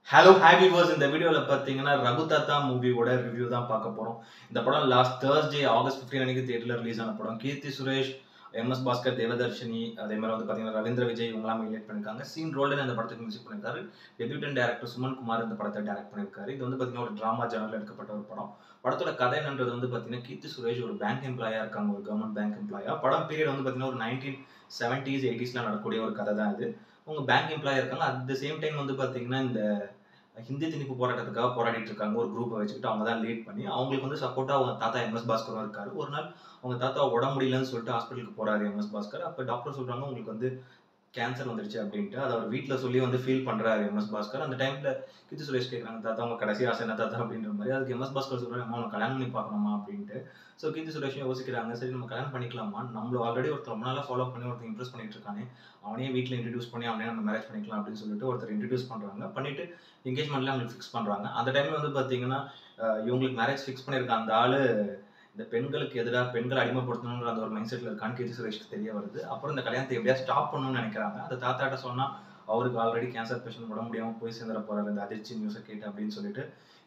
Hello hi viewers. இந்த வீடியோவில் பார்த்தீங்கன்னா ரகுதாத்தா மூவியோட ரிவ்யூ தான் பார்க்க போகிறோம். இந்த படம் லாஸ்ட் Thursday ஆகஸ்ட் 15 அன்னைக்கு தியேட்டரில் ரிலீஸ் ஆன படம். கீர்த்தி சுரேஷ், எம்.எஸ். பாஸ்கர், தேவதர்ஷினி, அதே மாதிரி வந்து பார்த்தீங்கன்னா ரவீந்திர விஜய் இவங்கெல்லாம் ஹைலைட் பண்ணியிருக்காங்க. சீன் ரோல்டன் இந்த படத்துக்கு மியூசிக் பண்ணியிருக்காரு. டெபியூட்டன் டேரக்டர் சுமன் குமார் இந்த படத்தை டைரக்ட் பண்ணியிருக்காரு. இது வந்து பார்த்தீங்கன்னா ஒரு ட்ராமா ஜானரில் எடுக்கப்பட்ட ஒரு படம். படத்தோட கதை என்னன்றது வந்து பார்த்தீங்கன்னா கீர்த்தி சுரேஷ் ஒரு பேங்க் எம்ப்ளாயாக இருக்காங்க, ஒரு கவர்மெண்ட் பேங்க் எம்ப்ளாயாக. படம் பீரியட் வந்து பார்த்தீங்கன்னா ஒரு 1970s 80sலாம் நடக்கக்கூடிய ஒரு கதை தான் இது. அவங்க பேங்க் எம்ப்ளாயாக இருக்காங்க. அட் த சேம் டைம் வந்து பார்த்தீங்கன்னா இந்த ஹிந்தி திணிப்பு போராட்டத்துக்காக போராடிட்டு இருக்காங்க. ஒரு குரூப்பை வச்சுக்கிட்டு அவங்க தான் லீட் பண்ணி அவங்களுக்கு வந்து சப்போர்ட்டா அவங்க தாத்தா எம்.எஸ். பாஸ்கரும் இருக்காரு. ஒரு நாள் அவங்க தாத்தா உடம்பு முடியலன்னு சொல்லிட்டு ஹாஸ்பிட்டலுக்கு போறாரு எம்.எஸ். பாஸ்கர். அப்ப டாக்டர் சொல்றாங்க உங்களுக்கு வந்து கேன்சர் வந்துருச்சு அப்படின்ட்டு. அத அவர் வீட்ல சொல்லி வந்து ஃபீல் பண்றாரு எம்.எஸ். பாஸ்கர். அந்த டைம்ல கீர்த்தி சுரேஷ் கேட்குறாங்க, தாத்தா உங்க கடைசி ஆசை என்ன தாத்தா அப்படின்ற மாதிரி. அதுக்கு எம்.எஸ். பாஸ்கர் சொல்றாரு, அம்மா உனக்கு கல்யாணம் பண்ணி பார்க்கணுமா அப்படின்ட்டு. ஸோ கீர்த்தி சுரேஷும் யோசிக்கிறாங்க, சரி நம்ம கல்யாணம் பண்ணிக்கலாமா, நம்மள ஆல்ரெடி ஒருத்தர் ரொம்ப நாளா ஃபாலோ பண்ணி ஒருத்தர் இம்ப்ரெஸ் பண்ணிட்டு இருக்கானே, அவனையே வீட்டில் இன்ட்ரடியூஸ் பண்ணி அவனே நம்ம மேரேஜ் பண்ணிக்கலாம் அப்படின்னு சொல்லிட்டு ஒருத்தர் இன்ட்ரடியூஸ் பண்றாங்க. பண்ணிட்டு என்கேஜ்மெண்ட்ல அவங்களுக்கு ஃபிக்ஸ் பண்றாங்க. அந்த டைம்ல வந்து பாத்தீங்கன்னா இவங்களுக்கு மேரேஜ் ஃபிக்ஸ் பண்ணியிருக்க அந்த ஆளு இந்த பெண்களுக்கு எதிராக பெண்களை அடிமைப்படுத்தணுங்கிற அந்த ஒரு மைண்ட் செட்ல இருக்கான்னு கீர்த்தி சுரேஷ்க்கு தெரிய வருது. அப்புறம் இந்த கல்யாணத்தை எப்படியா ஸ்டாப் பண்ணணும்னு நினைக்கிறாங்க. அந்த தாத்தாட்ட சொன்னா அவருக்கு ஆல்ரெடி கேன்சர் பேஷண்ட் உடம்பு முடியாமல் போய் சேர்ந்துட போறாரு இந்த அதிர்ச்சி நியூஸை கேட்டு அப்படின்னு சொல்லிட்டு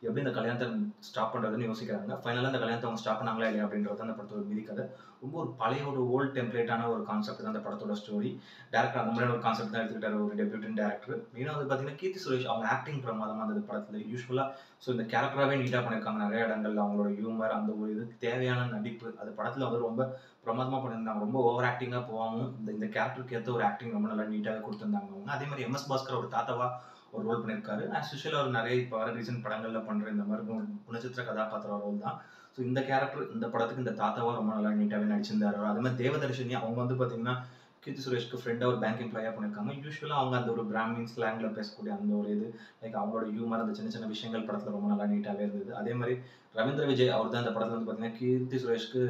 எப்படி இந்த கல்யாணத்தை ஸ்டாப் பண்றதுன்னு யோசிக்கிறாங்க. ஃபைனலாக இந்த கல்யாணத்தை அவங்க ஸ்டாப் பண்ணாங்களா இல்லையா அப்படின்றது அந்த படத்தோட மீதி கதை. ரொம்ப ஒரு பழைய ஒரு ஓல்டு டெம்ப்ளேட்டான ஒரு கான்செப்ட் தான் அந்த படத்தோட ஸ்டோரி. டேரக்டர் அந்த மாதிரியான ஒரு கான்செப்ட் தான் எடுத்துக்கிட்டாரு ஒரு டெபியூட்டன் டேரக்டர். மெயினாக வந்து பார்த்தீங்கன்னா கீர்த்தி சுரேஷ் அவங்க ஆக்டிங் பிரமாதமாக இருந்தது படத்தில். யூஸ்வலாக ஸோ இந்த கேரக்டராகவே நீட்டாக பண்ணியிருக்காங்க. நிறைய இடங்கள்ல அவங்களோட ஹியூமர் அந்த ஒரு இதுக்கு தேவையான நடிப்பு அது படத்தில் வந்து ரொம்ப பிரமாதமாக பண்ணியிருந்தாங்க. ரொம்ப ஓவர் ஆக்டிங்காக போகாமல் இந்த இந்த கேரக்டருக்கு ஏற்ற ஒரு ஆக்டிங் ரொம்ப நல்லா நீட்டாகவே கொடுத்துருந்தாங்க அவங்க. அதே மாதிரி எம்.எஸ். பாஸ்கர் ஒரு தாத்தாவா ஒரு ரோல் பண்ணியிருக்காரு. ஆஸ் யூஷுவல் அவர் நிறைய இப்போ வர ரீசன்ட் படங்களில் பண்ணுற இந்த மாதிரி குணச்சித்திர கதாபாத்திர ரோல் தான். ஸோ இந்த கேரக்டர் இந்த படத்துக்கு இந்த தாத்தாவா ரொம்ப நல்லா நீட்டாகவே நடிச்சிருந்தாரு. அதே மாதிரி தேவதர்ஷினி அவங்க வந்து பார்த்தீங்கன்னா கீர்த்தி சுரேஷ்க்கு ஃப்ரெண்டாக ஒரு பேங்க் எம்ப்ளாயாக பண்ணியிருக்காங்க. யூஸ்வலாக அவங்க அந்த ஒரு பிராமின் ஸ்லாங்கில் பேசக்கூடிய அந்த ஒரு இது லைக் அவங்களோட ஹியூமர் அந்த சின்ன சின்ன விஷயங்கள் படத்தில் ரொம்ப நல்லா நீட்டாகவே இருந்தது. அதே மாதிரி ரவீந்திர விஜய் அவர் தான் இந்த படத்தில் வந்து பார்த்தீங்கன்னா கீர்த்தி சுரேஷ்க்கு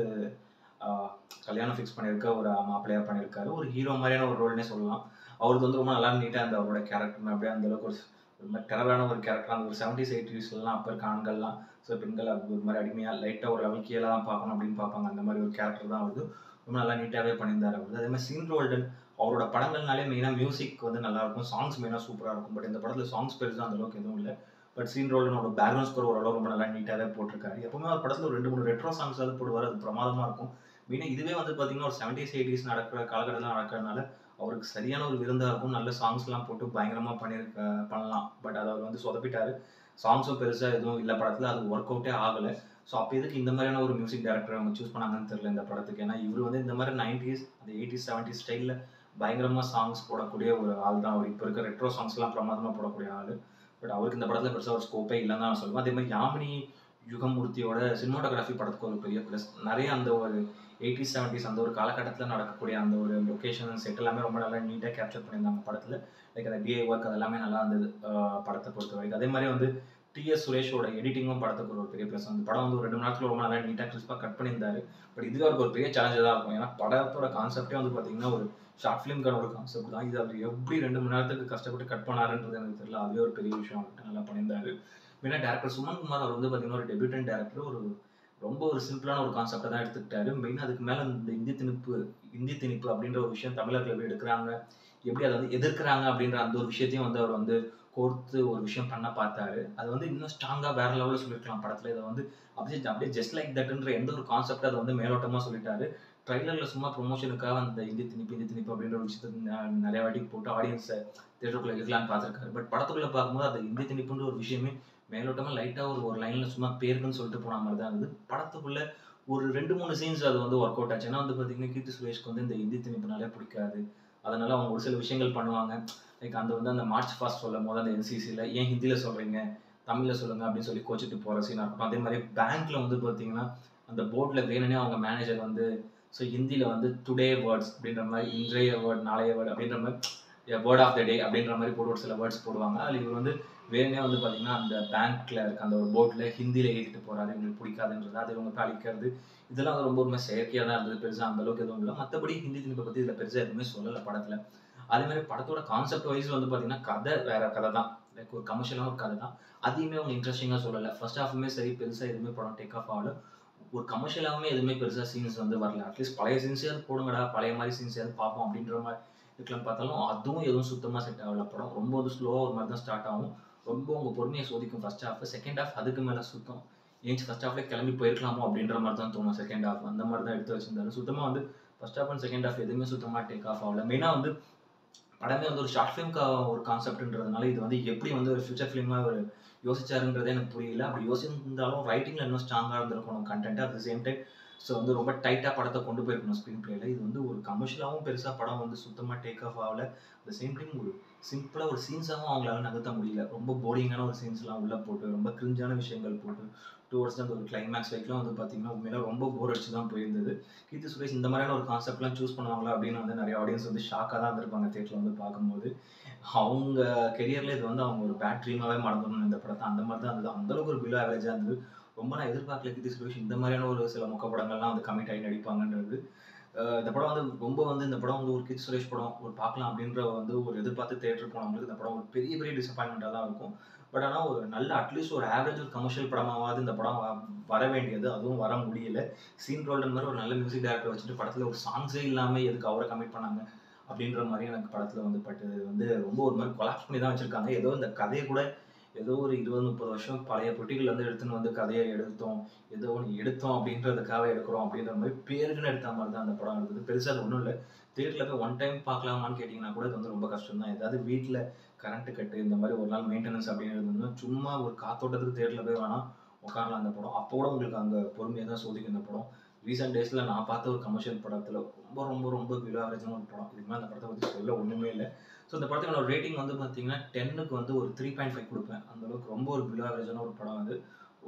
ஆஹ், கல்யாணம் ஃபிக்ஸ் பண்ணியிருக்க ஒரு மாப்பிள்ளையாக பண்ணியிருக்காரு. ஒரு ஹீரோ மாதிரியான ஒரு ரோல்னே சொல்லலாம். அவருக்கு வந்து ரொம்ப நல்லா நீட்டாக அந்த அவரோட கேரக்டர் அப்படியே அந்த அளவுக்கு ஒரு மாதிரி டெரரான ஒரு கேரக்டர். அந்த ஒரு 70s 80sலாம் அப்போ இருக்க ஆண்கள்லாம் ஸோ பெண்கள் அது ஒரு மாதிரி அடிமையாக லைட்டாக ஒரு லெவல் கீழே தான் பார்க்கணும் அப்படின்னு பார்ப்பாங்க. அந்த மாதிரி ஒரு கேரக்டர் தான் வருது. ரொம்ப நல்லா நீட்டாகவே பண்ணியிருந்தார் அவர். அதே மாதிரி சீன் ரோல்டன் அவரோட படங்கள்னாலே மெயினாக மியூசிக் வந்து நல்லா இருக்கும். சாங்ஸ் மெயினாக சூப்பராக இருக்கும். பட் இந்த படத்தில் சாங்ஸ் பெருசாக அந்த அளவுக்கு எதுவும் இல்லை. பட் சீன் ரோல்டனோட பேக்ரவுண்ட் ஸ்கோர் ஓரளவு ரொம்ப நல்லா நீட்டாகவே போட்டிருக்காரு. எப்பவுமே ஒரு படத்தில் ஒரு 2 3 ரெட்ரோ சாங்ஸ் போடுவார். அது பிரமாதமாக இருக்கும். மெயினாக இதுவே வந்து பார்த்தீங்கன்னா ஒரு 70s 80s நடக்கிற காலகட்டத்தில் நடக்கிறதுனால அவருக்கு சரியான ஒரு விருந்தா இருக்கும். நல்ல சாங்ஸ்லாம் போட்டு பயங்கரமா பண்ணலாம். பட் அத அவர் வந்து சொதப்பிட்டாரு. சாங்ஸும் பெருசா எதுவும் இல்ல படத்துல. அது ஒர்க் அவுட்டே ஆகல. ஸோ அப்ப எதுக்கு இந்த மாதிரியான ஒரு மியூசிக் டைரக்டர் அவங்க சூஸ் பண்ணாங்கன்னு தெரியல இந்த படத்துக்கு. ஏன்னா இவரு வந்து இந்த மாதிரி 90s அந்த 80s 70s ஸ்டைல்ல பயங்கரமா சாங்ஸ் போடக்கூடிய ஒரு ஆள் தான் அவர். இப்ப இருக்க ரெட்ரோ சாங்ஸ்லாம் பிரமாதமா போடக்கூடிய ஆளு. பட் அவருக்கு இந்த படத்துல பெருசா ஒரு ஸ்கோப்பே இல்லைன்னு தான் நான் சொல்லுவேன். அதே மாதிரி யாமினி யுகமூர்த்தியோட சினிமாட்டோகிராஃபி படத்துக்கு ஒரு பெரிய ப்ளஸ். நிறைய அந்த ஒரு 80s 70s அந்த ஒரு காலகட்டத்தில் நடக்கக்கூடிய அந்த ஒரு லொக்கேஷன் செட் எல்லாமே ரொம்ப நல்லா நீட்டாக கேப்சர் பண்ணியிருந்தாங்க படத்தில். லைக் அந்த டிஐ ஒர்க் அது எல்லாமே நல்லா இருந்தது படத்தை பொறுத்த வரைக்கும். அதே மாதிரி வந்து டிஎஸ் சுரேஷோட எடிட்டிங்கும் படத்துக்கு ஒரு பெரிய ப்ளஸ். அந்த படம் வந்து ஒரு 2 மணி நேரத்தில் ரொம்ப நல்லா நீட்டாக கிறிஸ்பாக கட் பண்ணியிருந்தாரு. பட் இதுவே அவருக்கு ஒரு பெரிய சேலஞ்சாக தான் இருக்கும். ஏன்னா படத்தோட கான்செப்டே வந்து பார்த்தீங்கன்னா ஒரு ஷார்ட் ஃபிலிம்கான ஒரு கான்செப்ட் தான். இது அவர் எப்படி 2 மணி நேரத்துக்கு கஷ்டப்பட்டு கட் பண்ணாருன்றது எனக்கு தெரியல. அதுவே ஒரு பெரிய விஷயம் அவர்கிட்ட நல்லா பண்ணியிருந்தாரு. மெயினாக டேரக்டர் சுமன் குமார் அவர் வந்து பார்த்தீங்கன்னா ஒரு டெபியூட்டன் டேரக்டர். ஒரு ரொம்ப ஒரு சிம்பிளான ஒரு கான்செப்டை தான் எடுத்துக்கிட்டாரு. மெயினாக அதுக்கு மேலே இந்த இந்தி திணிப்பு அப்படின்ற ஒரு விஷயம் தமிழர்கள் எப்படி எடுக்கிறாங்க, எப்படி அதை வந்து எதிர்க்கிறாங்க அப்படின்ற அந்த ஒரு விஷயத்தையும் வந்து அவர் வந்து கோர்த்து ஒரு விஷயம் பண்ண பார்த்தாரு. அது வந்து இன்னும் ஸ்ட்ராங்காக வேற லெவலில் சொல்லியிருக்கலாம் படத்தில். இதை வந்து அப்படியே அப்படியே ஜஸ்ட் லைக் தட்ன்ற எந்த ஒரு கான்செப்டை அதை வந்து மேலோட்டமாக சொல்லிட்டாரு. ட்ரைலரில் சும்மா ப்ரொமோஷனுக்காக அந்த இந்தி திணிப்பு அப்படின்ற ஒரு விஷயத்தை நிறைய வாட்டி போட்டு ஆடியன்ஸை தேட்டருக்குள்ளே இருக்கலான்னு பார்த்துருக்காரு. பட் படத்துக்குள்ளே பார்க்கும்போது அந்த இந்தி திணிப்புன்ற ஒரு விஷயமே மேலோட்டமா லைட்டா ஒரு லைன்ல சும்மா பேருக்குன்னு சொல்லிட்டு போன மாதிரி தான் இருந்தது. படத்துக்குள்ள ஒரு 2 3 சீன்ஸ் அது வந்து ஒர்க் அவுட் ஆச்சு. ஏன்னா வந்து பார்த்தீங்கன்னா, கீர்த்தி சுரேஷ்க்கு வந்து இந்த ஹிந்தி திணிப்புனாலே பிடிக்காது. அதனால அவங்க ஒரு சில விஷயங்கள் பண்ணுவாங்க. லைக் அந்த வந்து அந்த மார்ச் பாஸ்ட் சொல்லும்போது அந்த என்சிசில ஏன் ஹிந்தியில சொல்றீங்க? தமிழ்ல சொல்லுங்க அப்படின்னு சொல்லி கோச்சிட்டு போற சீனா இருக்கட்டும். அதே மாதிரி பேங்க்ல வந்து பார்த்தீங்கன்னா, அந்த போர்ட்ல வேணும்னே அவங்க மேனேஜர் வந்து ஹிந்தியில வந்து டுடே வேர்ட்ஸ் அப்படின்ற மாதிரி இன்றைய வேர்ட், நாளைய வேர்ட் அப்படின்ற மாதிரி வேர்ட் ஆஃப் த டே அப்படின்ற மாதிரி போட்டு ஒரு சில வேர்ட்ஸ் போடுவாங்க. அதில் இவர் வந்து வேணும்னே வந்து பார்த்தீங்கன்னா, அந்த பேங்க்ல இருக்க அந்த ஒரு போர்ட்ல ஹிந்தியில எழுதிட்டு போறாரு. இவங்களுக்கு பிடிக்காதுன்றது. அது இவங்க போய் அழிக்கிறது. இதெல்லாம் வந்து ரொம்ப ரொம்ப செயற்கையா தான் இருந்தது. பெருசா அந்த அளவுக்கு எதுவும் இல்ல. மத்தபடி ஹிந்தி திணிப்பை பத்தி இதுல பெருசா எதுவுமே சொல்லல படத்துல. அதே மாதிரி படத்தோட கான்செப்ட் வைஸ் வந்து பார்த்தீங்கன்னா, கதை வேற கதை தான். லைக் ஒரு கமர்ஷியலான ஒரு கதை தான். அதையுமே அவங்க இன்ட்ரெஸ்டிங்கா சொல்லல. ஃபர்ஸ்ட் ஹாஃப்மே சரி பெருசா எதுவுமே படம் டேக் ஆஃப் ஆகல. ஒரு கமர்ஷியலாவுமே எதுவுமே பெருசா சீன்ஸ் வந்து வரல. அட்லீஸ்ட் பழைய சீன்ஸாவது போடுங்கடா. பழைய மாதிரி சீன்ஸாவது பார்ப்போம் அப்படின்ற மாதிரி இருக்கலாம் பார்த்தாலும், அதுவும் எதுவும் சுத்தமா செட் ஆகல படம். ரொம்ப வந்து ஸ்லோவா ஒரு மாதிரி தான் ஸ்டார்ட் ஆகும். ரொம்ப உங்க பொறுமைய சோதிக்கும் ஃபர்ஸ்ட் ஹாஃப். செகண்ட் ஹாஃப் அதுக்கு மேல சுத்தம். ஏன்ச்சு ஃபர்ஸ்ட் ஹாஃப்லயே கிளம்பி போயிருக்கலாமோ அப்படின்ற மாரி தான் தோணும் செகண்ட் ஹாஃப். அந்த மாரி தான் எடுத்து வச்சிருந்தாரு. சுத்தமா வந்து first half and second half எதுவுமே சுத்தமா டேக் ஆஃப் ஆகல. மெயினா வந்து படமே வந்து ஒரு ஷார்ட் ஃபிலிம் ஒரு கான்செப்ட்ன்றதுனால இது வந்து எப்படி வந்து ஒரு ஃபியூச்சர் ஃபிலிமா அவரு யோசிச்சாருன்றதே எனக்கு புரியல. அப்படி யோசிச்சிருந்தாலும் ரைட்டிங்ல இன்னும் ஸ்ட்ராங்கா இருந்திருக்கணும் content. At the same time வந்து ரொம்ப டைட்டா படத்த கொண்டு போயிருக்கணும் ஸ்க்ரீன் பிளேல. இது வந்து ஒரு கமர்ஷியலாவும் பெருசா படம் வந்து சுத்தமா டேக் ஆஃப் ஆகல. அட் தி சேம் டைம் ஒரு சிம்பிளா ஒரு சீன்ஸாவும் அவங்களால நகர்த்த முடியல. ரொம்ப போரிங்கான ஒரு சீன்ஸ்லாம் உள்ள போட்டு, ரொம்ப கிரிஞ்சான விஷயங்கள் போட்டு, டுவர்ட்ஸ் அந்த ஒரு கிளைமாக்ஸ் வரைக்கும் வந்து பார்த்தீங்கன்னா, உண்மையிலே ரொம்ப போர் அடிச்சு தான் போயிருந்தது. கீர்த்தி சுரேஷ் இந்த மாதிரியான ஒரு கான்செப்ட்லாம் சூஸ் பண்ணுவாங்களா அப்படின்னு வந்து நிறைய ஆடியன்ஸ் வந்து ஷாக்கா தான் இருந்திருப்பாங்க தியேட்டர்ல வந்து பார்க்கும்போது. அவங்க கெரியர்ல இது வந்து அவங்க ஒரு பேட் ட்ரீமாவே மறந்துடணும் இந்த படத்த. அந்த மாதிரி தான் இருந்தது. அந்த அளவுக்கு ஒரு பிலோ ஆவரேஜா இருந்தது. ரொம்ப நான் எதிர்பார்க்கல கீர்த்தி சுரேஷ் இந்த மாதிரியான ஒரு சில மொக்க படங்கள்லாம் வந்து கமிட் ஆகி நடிப்பாங்கன்றது. இந்த படம் வந்து ரொம்ப வந்து இந்த படம் வந்து ஒரு கீர்த்தி சுரேஷ் படம் ஒரு பார்க்கலாம் அப்படின்ற வந்து ஒரு எதிர்பார்த்து தியேட்டர் போனவங்களுக்கு இந்த படம் ஒரு பெரிய பெரிய டிசப்பாயின்மெண்ட்டாக தான் இருக்கும். பட் ஆனால் ஒரு நல்ல அட்லீஸ்ட் ஒரு ஆவரேஜ் ஒரு கமர்ஷியல் படமாவது இந்த படம் வர வேண்டியது. அதுவும் வர முடியல. சீன் ரோல்டன் மாதிரி ஒரு நல்ல மியூசிக் டைரக்டர் வச்சுட்டு படத்தில் ஒரு சாங்ஸே இல்லாமல் எதுக்கு அவரை கமிட் பண்ணாங்க அப்படின்ற மாதிரி எனக்கு படத்தில் வந்து பட்டது வந்து ரொம்ப ஒரு மாதிரி கொலாப்ஸ் பண்ணி தான் வச்சுருக்காங்க. ஏதோ இந்த கதையை கூட ஏதோ ஒரு 20, 30 வருஷம் பழைய பெட்டிகள் வந்து எடுத்துன்னு வந்து கதையை எடுத்தோம். ஏதோ ஒன்று எடுத்தோம் அப்படின்றதுக்காக எடுக்கிறோம் அப்படின்ற மாதிரி பேருக்குன்னு எடுத்த மாதிரி தான் அந்த படம் இருந்தது. பெருசாக அது ஒன்றும் இல்லை. தியேட்டரில் போய் ஒன் டைம் பார்க்கலாமான்னு கேட்டிங்கன்னா கூட இது வந்து ரொம்ப கஷ்டம் தான். ஏதாவது வீட்டில் கரண்ட் கட்டு இந்த மாதிரி ஒரு நாள் மெயின்டெனன்ஸ் அப்படின்னு இருந்ததுன்னா சும்மா ஒரு காத்தோட்டத்துக்கு தியேட்டரில் போய் வேணால் உட்காரலாம் அந்த படம். அப்போ கூட உங்களுக்கு அங்கே பொறுமையாக தான் சோதிக்கும் இந்த படம். ரீசெண்ட் டேஸில் நான் பார்த்த ஒரு கமர்ஷியல் படத்தில் ரொம்ப ரொம்ப ரொம்ப பிலோ ஆவரேஜான ஒரு படம். இதுக்கு மேலே அந்த படத்தை பற்றி சொல்ல ஒன்றுமே இல்லை. ஸோ இந்த படத்துக்கான ஒரு ரேட்டிங் வந்து பார்த்தீங்கன்னா 10க்கு வந்து ஒரு 3.5 கொடுப்பேன். அந்தளவுக்கு ரொம்ப ஒரு பிலோ ஆவரேஜான ஒரு படம் அது.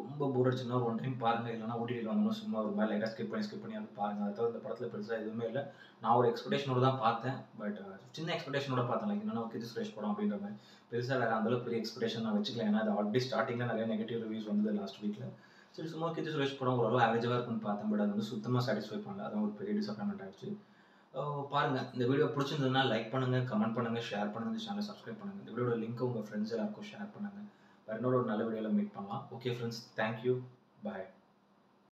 ரொம்ப போர் அடிச்சுன்னா ஒரு ஒன் டைம் பாருங்கள். இல்லைனா ஓடிடியில் வந்தோம்னா சும்மா ஒரு மாதிரி லைட்டாக ஸ்கிப் பண்ணி அது பாருங்கள். அதை தவிர இந்த படத்தில் பெருசாக எதுவுமே இல்லை. நான் ஒரு எக்ஸ்பெக்டேஷனோட தான் பார்த்தேன். பட் சின்ன எக்ஸ்பெக்டேஷனோட பார்த்தேன். லைக் என்னன்னா கீர்த்தி சுரேஷ் படம் அப்படின்ற மாதிரி பெருசாக வேறு அந்தளவுக்கு பெரிய எக்ஸ்பெக்டேஷன் நான் வச்சுக்கல. ஏன்னா அது ஆல்ரெடி ஸ்டார்டிங்கில் நிறைய நெகட்டிவ் ரிவ்யூஸ் வந்தது லாஸ்ட் வீக்கில். சரி சும்மா கீர்த்தி சுரேஷ் படம் ஓரளவு ஆவரேஜாக இருக்குன்னு பார்த்தேன். பட் அது வந்து சுத்தமாக சாட்டிஸ்ஃபை பண்ணல. அதான் ஒரு பெரிய டிசப்பாயின்மெண்ட் ஆயிடுச்சு. பாருங்க. இந்த வீடியோ பிடிச்சிருந்ததுன்னா லைக் பண்ணுங்க, கமெண்ட் பண்ணுங்க, ஷேர் பண்ணுங்க, இந்த சேனலை சப்ஸ்கிரைப் பண்ணுங்க. இந்த வீடியோட லிங்க் உங்க ஃப்ரெண்ட்ஸ் எல்லாருக்கும் ஷேர் பண்ணுங்க. வேற இன்னொரு ஒரு நல்ல வீடியோல மீட் பண்ணலாம். Okay friends, thank you. Bye.